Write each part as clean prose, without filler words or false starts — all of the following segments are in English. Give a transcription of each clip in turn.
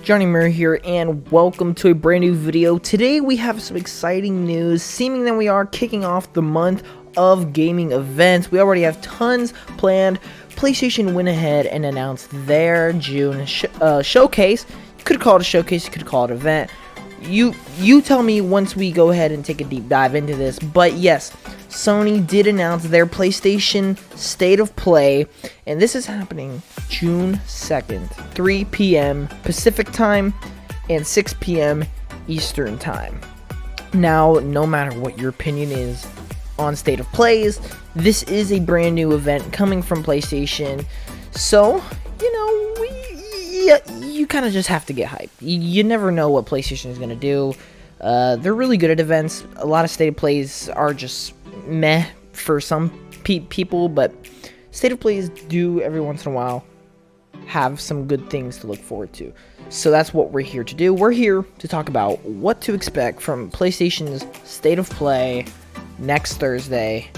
Johnny Murray here, and welcome to a brand new video. Today we have some exciting news, seeming that we are kicking off the month of gaming events. We already have tons planned. PlayStation went ahead and announced their June showcase. You could call it a showcase, you could call it an event. You tell me once we go ahead and take a deep dive into this. But yes, Sony did announce their PlayStation State of Play, and this is happening June 2nd, 3 p.m. Pacific time and 6 p.m. Eastern time. Now, no matter what your opinion is on State of Plays, this is a brand new event coming from PlayStation, so you kind of just have to get hyped. You never know what PlayStation is going to do. They're really good at events. A lot of State of Plays are just meh for some people, but State of Plays do every once in a while have some good things to look forward to. So that's what we're here to do. We're here to talk about what to expect from PlayStation's State of Play next Thursday,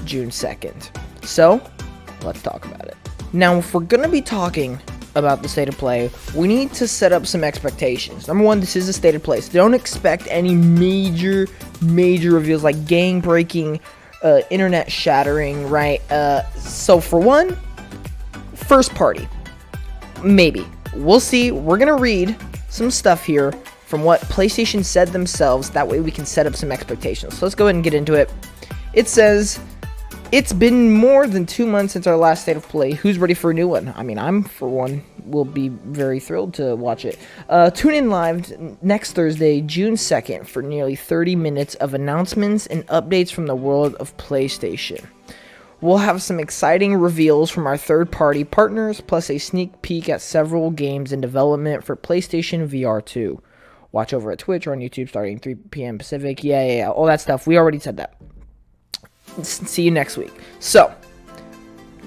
June 2nd. So let's talk about it. Now, if we're going to be talking about the State of Play, we need to set up some expectations. Number one, this is a State of Play, so don't expect any major reveals like game-breaking, internet-shattering, right? So for one, first party, maybe. We'll see. We're gonna read some stuff here from what PlayStation said themselves. That way we can set up some expectations. So let's go ahead and get into it. It says, it's been more than 2 months since our last State of Play. Who's ready for a new one? I mean, I'm, for one, will be very thrilled to watch it. Tune in live next Thursday, June 2nd, for nearly 30 minutes of announcements and updates from the world of PlayStation. We'll have some exciting reveals from our third-party partners, plus a sneak peek at several games in development for PlayStation VR 2. Watch over at Twitch or on YouTube starting 3 p.m. Pacific. Yeah, all that stuff. We already said that. See you next week. So,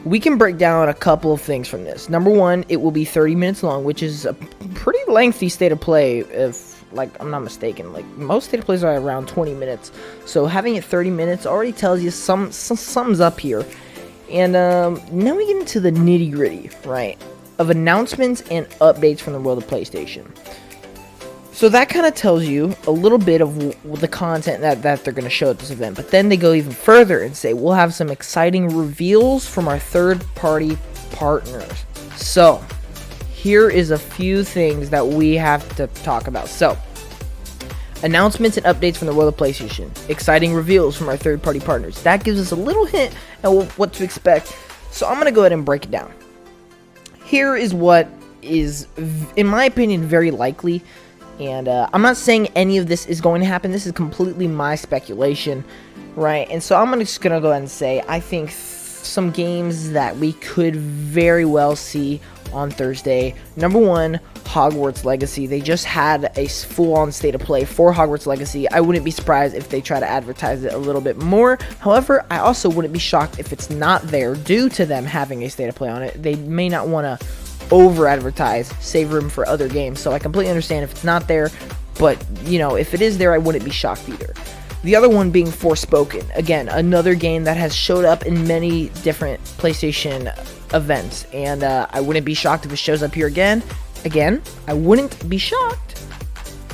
we can break down a couple of things from this. Number one, it will be 30 minutes long, which is a pretty lengthy State of Play, if, I'm not mistaken. Most State of Plays are around 20 minutes. So, having it 30 minutes already tells you something's up here. And, now we get into the nitty-gritty, right, of announcements and updates from the world of PlayStation. So that kind of tells you a little bit of the content that they're going to show at this event. But then they go even further and say, we'll have some exciting reveals from our third-party partners. So, here is a few things that we have to talk about. So, announcements and updates from the world of PlayStation. Exciting reveals from our third-party partners. That gives us a little hint at what to expect. So, I'm going to go ahead and break it down. Here is what is, in my opinion, very likely. And I'm not saying any of this is going to happen. This is completely my speculation, right? And so I'm just going to go ahead and say I think some games that we could very well see on Thursday. Number one, Hogwarts Legacy. They just had a full-on State of Play for Hogwarts Legacy. I wouldn't be surprised if they try to advertise it a little bit more. However, I also wouldn't be shocked if it's not there due to them having a State of Play on it. They may not want to over-advertise, save room for other games. So I completely understand if it's not there, but, if it is there, I wouldn't be shocked either. The other one being Forspoken. Again, another game that has showed up in many different PlayStation events, and I wouldn't be shocked if it shows up here again. Again, I wouldn't be shocked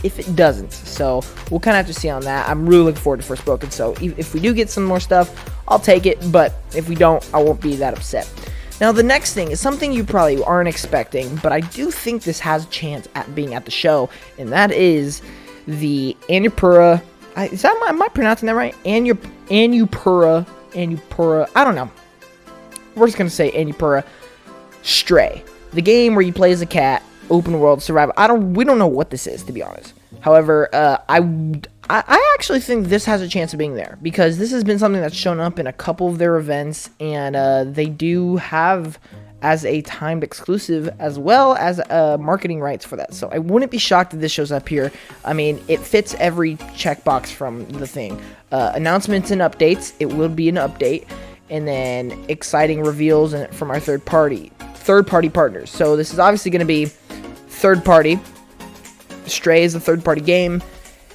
if it doesn't. So we'll kind of have to see on that. I'm really looking forward to Forspoken, so if we do get some more stuff, I'll take it, but if we don't, I won't be that upset. Now, the next thing is something you probably aren't expecting, but I do think this has a chance at being at the show, and that is the Annapurna. Am I pronouncing that right? Annapurna. I don't know. We're just gonna say Annapurna Stray, the game where you play as a cat, open world survival. We don't know what this is, to be honest. However, I actually think this has a chance of being there, because this has been something that's shown up in a couple of their events, and they do have as a timed exclusive as well as marketing rights for that. So I wouldn't be shocked if this shows up here. I mean, it fits every checkbox from the thing. Announcements and updates. It will be an update, and then exciting reveals from our third party partners. So this is obviously going to be third party. Stray is a third party game.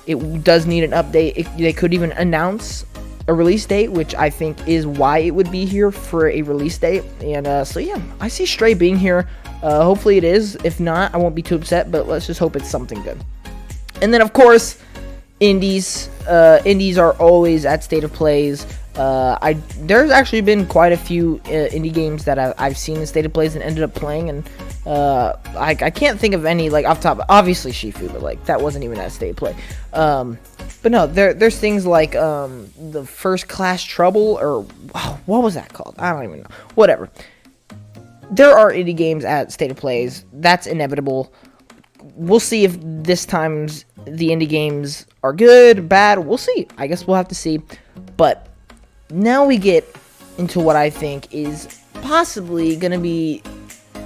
It does need an update. They could even announce a release date, which I think is why it would be here for a release date. And so yeah, I see Stray being here. Hopefully it is. If not, I won't be too upset, but let's just hope it's something good. And then, of course, indies. Indies are always at State of Plays. There's actually been quite a few indie games that I've seen in State of Plays and ended up playing, and I can't think of any like off top. Obviously Shifu, but like that wasn't even at State of Play. But no, there's things like the First Class Trouble, or what was that called? I don't even know. Whatever. There are indie games at State of Plays. That's inevitable. We'll see if this time's the indie games are good, bad. We'll see. I guess we'll have to see. But now we get into what I think is possibly going to be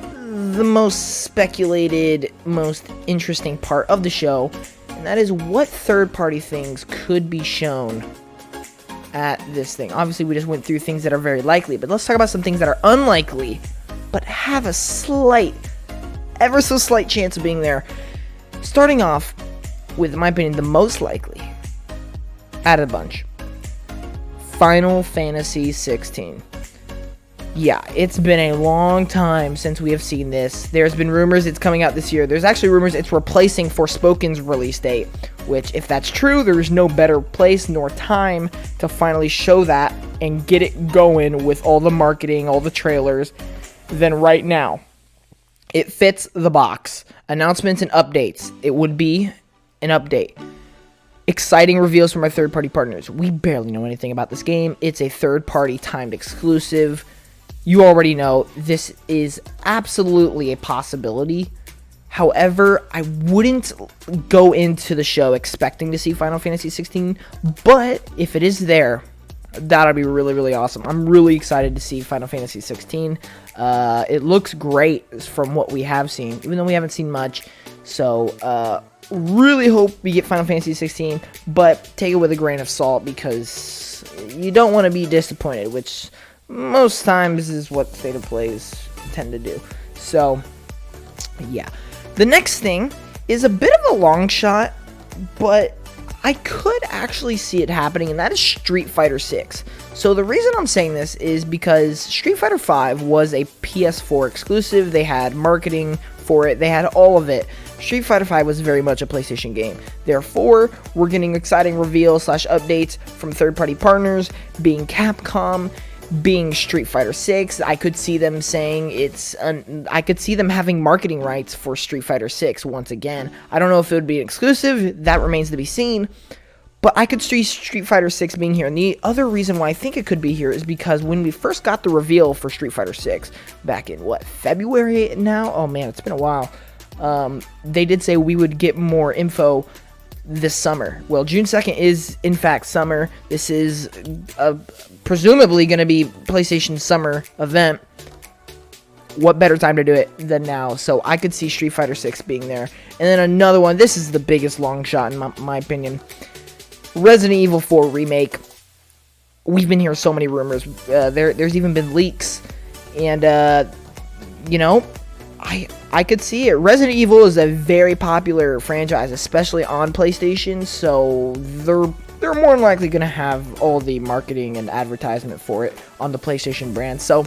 the most speculated, most interesting part of the show, and that is what third-party things could be shown at this thing. Obviously, we just went through things that are very likely, but let's talk about some things that are unlikely, but have a slight, ever so slight chance of being there. Starting off with, in my opinion, the most likely out of the bunch. Final Fantasy 16. Yeah, it's been a long time since we have seen this. There's been rumors it's coming out this year. There's actually rumors it's replacing Forspoken's release date, which, if that's true, there is no better place nor time to finally show that and get it going with all the marketing, all the trailers, than right now. It fits the box. Announcements and updates. It would be an update. Exciting reveals from our third-party partners. We barely know anything about this game. It's a third-party timed exclusive. You already know this is absolutely a possibility. However, I wouldn't go into the show expecting to see Final Fantasy 16, but if it is there, that'll be really, really awesome. I'm really excited to see Final Fantasy 16. It looks great from what we have seen, even though we haven't seen much. So, really hope we get Final Fantasy 16, but take it with a grain of salt because you don't want to be disappointed, which most times is what State of Plays tend to do. So, yeah. The next thing is a bit of a long shot, but I could actually see it happening, and that is Street Fighter 6. So the reason I'm saying this is because Street Fighter 5 was a PS4 exclusive. They had marketing for it. They had all of it. Street Fighter 5 was very much a PlayStation game. Therefore, we're getting exciting reveals / updates from third-party partners, being Capcom, being Street Fighter 6. I could see them saying I could see them having marketing rights for Street Fighter 6 once again. I don't know if it would be an exclusive. That remains to be seen. But I could see Street Fighter 6 being here. And the other reason why I think it could be here is because when we first got the reveal for Street Fighter 6 back in, February now? Oh man, it's been a while. They did say we would get more info this summer. Well, June 2nd is, in fact, summer. This is presumably going to be PlayStation's summer event. What better time to do it than now? So I could see Street Fighter 6 being there. And then another one, this is the biggest long shot in my opinion. Resident Evil 4 Remake. We've been hearing so many rumors. There's even been leaks. And, I could see it. Resident Evil is a very popular franchise, especially on PlayStation, so they're more than likely going to have all the marketing and advertisement for it on the PlayStation brand, so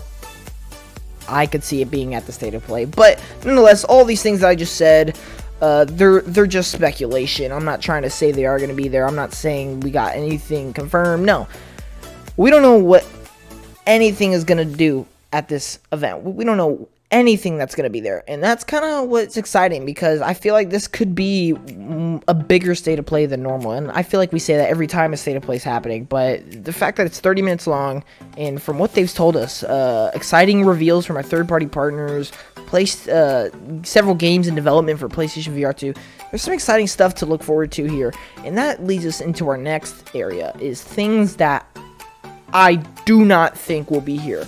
I could see it being at the State of Play. But nonetheless, all these things that I just said, they're just speculation. I'm not trying to say they are going to be there. I'm not saying we got anything confirmed. No. We don't know what anything is going to do at this event. We don't know anything that's going to be there, and that's kind of what's exciting, because I feel like this could be a bigger State of Play than normal, and I feel like we say that every time a State of Play is happening, but the fact that it's 30 minutes long, and from what they've told us, exciting reveals from our third-party partners, several games in development for PlayStation VR 2, there's some exciting stuff to look forward to here, and that leads us into our next area, is things that I do not think will be here.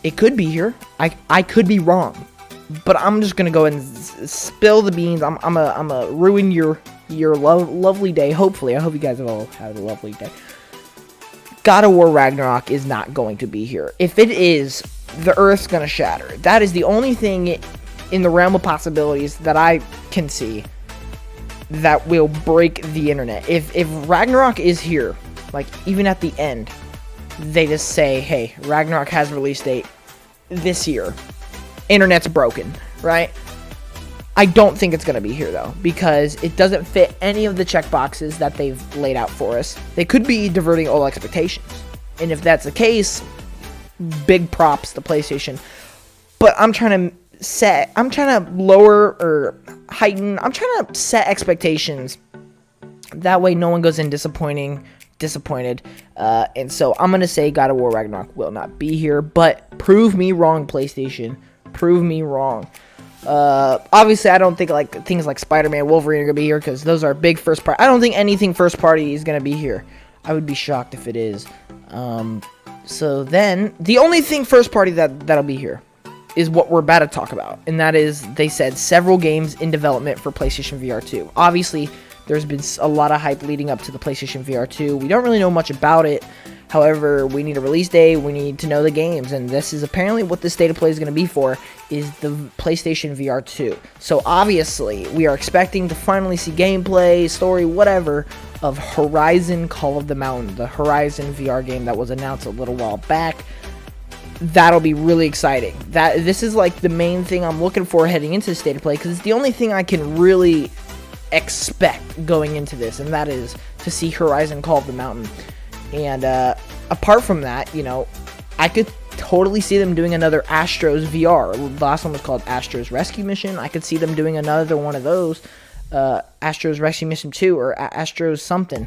It could be here. I could be wrong, but I'm just gonna go and spill the beans. I'm gonna ruin your lovely day. Hopefully, I hope you guys have all had a lovely day. God of War Ragnarok is not going to be here. If it is, the Earth's gonna shatter. That is the only thing in the realm of possibilities that I can see that will break the internet. If Ragnarok is here, like even at the end, they just say, hey, Ragnarok has a release date this year. Internet's broken. right? I don't think it's going to be here, though, because it doesn't fit any of the checkboxes that they've laid out for us. They could be diverting all expectations. And if that's the case, big props to PlayStation. But I'm trying to lower or heighten, I'm trying to set expectations. That way no one goes in disappointed. And so I'm going to say God of War Ragnarok will not be here. But prove me wrong, PlayStation. Prove me wrong. Obviously, I don't think like things like Spider-Man, Wolverine are gonna be here because those are big first party. I don't think anything first party is gonna be here. I would be shocked if it is. So then the only thing first party that'll be here is what we're about to talk about, and that is they said several games in development for PlayStation VR 2. Obviously, there's been a lot of hype leading up to the PlayStation VR 2. We don't really know much about it. However, we need a release date, we need to know the games, and this is apparently what the State of Play is going to be for, is the PlayStation VR 2. So obviously, we are expecting to finally see gameplay, story, whatever, of Horizon Call of the Mountain, the Horizon VR game that was announced a little while back. That'll be really exciting. This is like the main thing I'm looking for heading into the State of Play, because it's the only thing I can really expect going into this, and that is to see Horizon Call of the Mountain. And apart from that, you know, I could totally see them doing another Astros VR. The last one was called Astros Rescue Mission. I could see them doing another one of those, Astros Rescue Mission 2 or Astros something.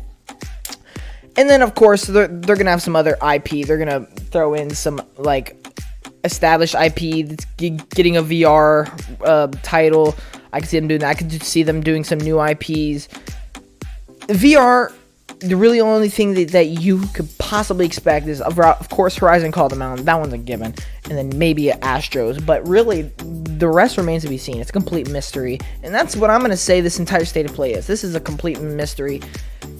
And then, of course, they're going to have some other IP. They're going to throw in some, like, established IP that's getting a VR title. I could see them doing that. I could see them doing some new IPs. VR... The really only thing that you could possibly expect is, of course, Horizon Call of the Mountain. That one's a given. And then maybe Astros. But really, the rest remains to be seen. It's a complete mystery. And that's what I'm going to say this entire State of Play is. This is a complete mystery.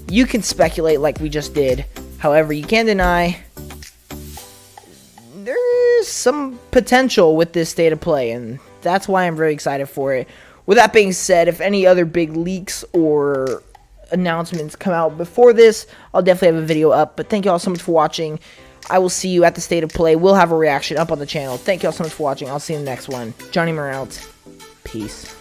You can speculate like we just did. However, you can't deny there's some potential with this State of Play. And that's why I'm very excited for it. With that being said, if any other big leaks or announcements come out before this, I'll definitely have a video up. But thank you all so much for watching. I will see you at the State of Play. We'll have a reaction up on the channel. Thank you all so much for watching. I'll see you in the next one. Johnny Moore out. Peace.